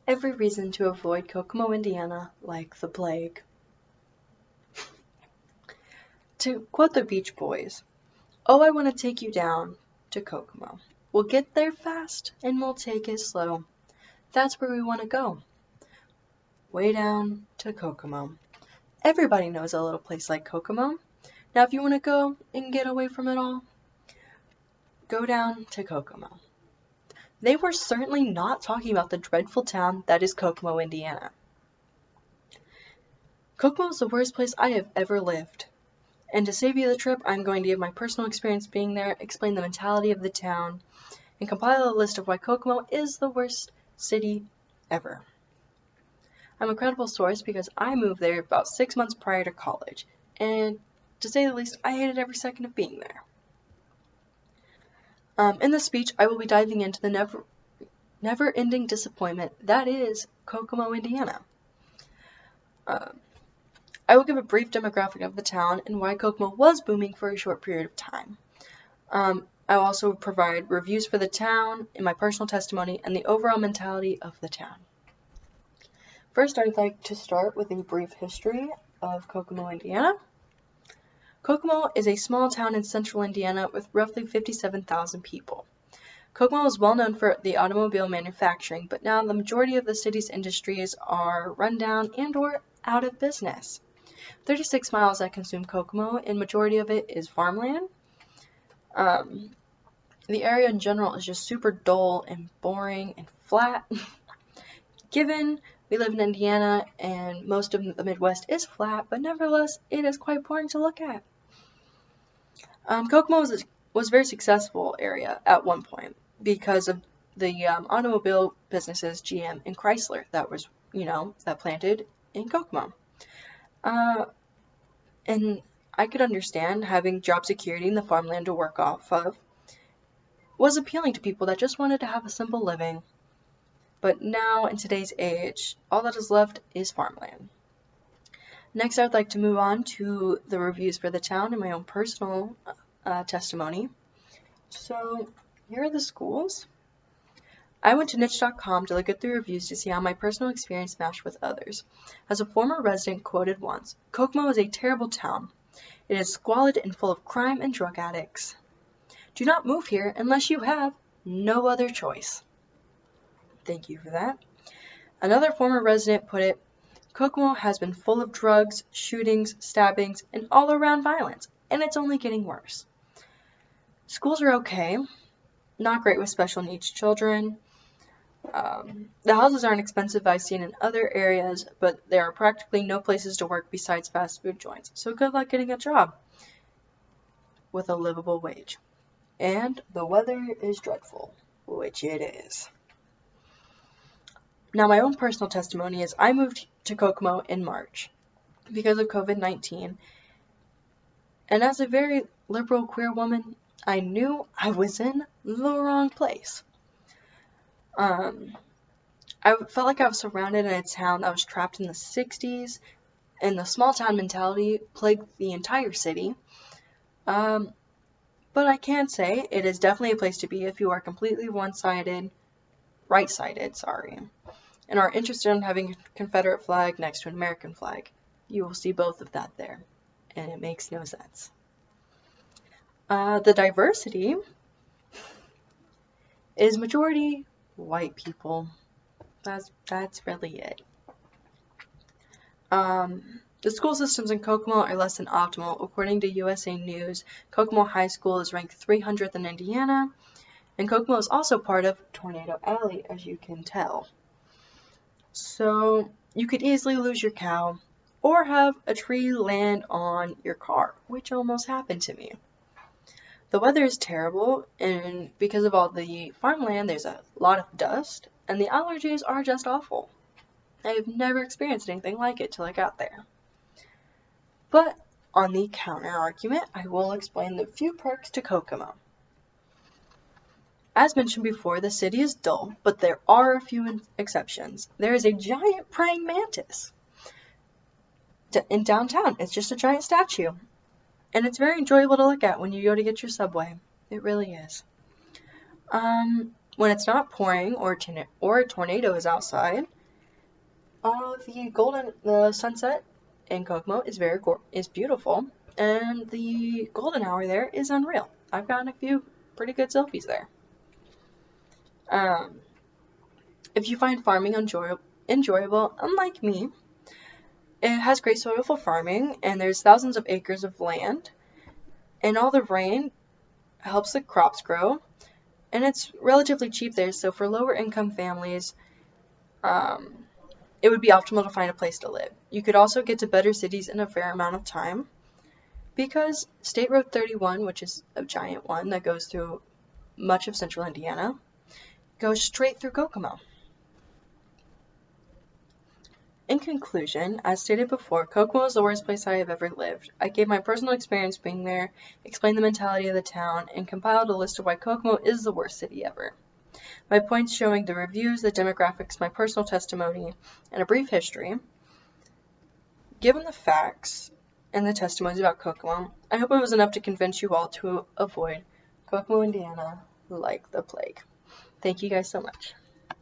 Every reason to avoid Kokomo, Indiana, like the plague. To quote the Beach Boys, "Oh, I want to take you down to Kokomo. We'll get there fast and we'll take it slow. That's where we want to go. Way down to Kokomo." Everybody knows a little place like Kokomo. Now, if you want to go and get away from it all, go down to Kokomo. They were certainly not talking about the dreadful town that is Kokomo, Indiana. Kokomo is the worst place I have ever lived. And to save you the trip, I'm going to give my personal experience being there, explain the mentality of the town, and compile a list of why Kokomo is the worst city ever. I'm a credible source because I moved there about 6 months prior to college, and to say the least, I hated every second of being there. In this speech, I will be diving into the never-ending disappointment that is Kokomo, Indiana. I will give a brief demographic of the town and why Kokomo was booming for a short period of time. I will also provide reviews for the town, in my personal testimony, and the overall mentality of the town. First, I'd like to start with a brief history of Kokomo, Indiana. Kokomo is a small town in central Indiana with roughly 57,000 people. Kokomo is well known for the automobile manufacturing, but now the majority of the city's industries are run down and or out of business. 36 miles that consume Kokomo, and majority of it is farmland. The area in general is just super dull and boring and flat. Given we live in Indiana and most of the Midwest is flat, but nevertheless, it is quite boring to look at. Kokomo was a very successful area at one point because of the automobile businesses GM and Chrysler that planted in Kokomo. And I could understand having job security in the farmland to work off of was appealing to people that just wanted to have a simple living. But now, in today's age, all that is left is farmland. Next, I would like to move on to the reviews for the town and my own personal testimony. So, here are the schools. I went to niche.com to look at the reviews to see how my personal experience matched with others. As a former resident quoted once, "Kokomo is a terrible town. It is squalid and full of crime and drug addicts. Do not move here unless you have no other choice." Thank you for that. Another former resident put it, "Kokomo has been full of drugs, shootings, stabbings, and all-around violence, and it's only getting worse." Schools are okay, not great with special needs children. The houses aren't expensive I've seen in other areas, but there are practically no places to work besides fast food joints, so good luck getting a job with a livable wage. And the weather is dreadful, which it is. Now, my own personal testimony is I moved to Kokomo in March because of COVID-19, and as a very liberal queer woman, I knew I was in the wrong place. I felt like I was surrounded in a town that was trapped in the 60s, and the small town mentality plagued the entire city. But I can say it is definitely a place to be if you are completely right-sided, and are interested in having a Confederate flag next to an American flag. You will see both of that there, and it makes no sense. The diversity is majority white people. That's really it. The school systems in Kokomo are less than optimal. According to USA News, Kokomo High School is ranked 300th in Indiana, and Kokomo is also part of Tornado Alley, as you can tell. So you could easily lose your cow or have a tree land on your car, which almost happened to me. The weather is terrible, and because of all the farmland, there's a lot of dust, and the allergies are just awful. I've never experienced anything like it till I got there. But on the counter argument, I will explain the few perks to Kokomo. As mentioned before, the city is dull, but there are a few exceptions. There is a giant praying mantis in downtown. It's just a giant statue. And it's very enjoyable to look at when you go to get your Subway. It really is. When it's not pouring or a tornado is outside, the sunset in Kokomo is beautiful, and the golden hour there is unreal. I've gotten a few pretty good selfies there. Um, if you find farming enjoyable, unlike me, it has great soil for farming, and there's thousands of acres of land, and all the rain helps the crops grow, and it's relatively cheap there, so for lower income families, it would be optimal to find a place to live. You could also get to better cities in a fair amount of time, because State Road 31, which is a giant one that goes through much of central Indiana, goes straight through Kokomo. In conclusion, as stated before, Kokomo is the worst place I have ever lived. I gave my personal experience being there, explained the mentality of the town, and compiled a list of why Kokomo is the worst city ever. My points showing the reviews, the demographics, my personal testimony, and a brief history. Given the facts and the testimonies about Kokomo, I hope it was enough to convince you all to avoid Kokomo, Indiana like the plague. Thank you guys so much.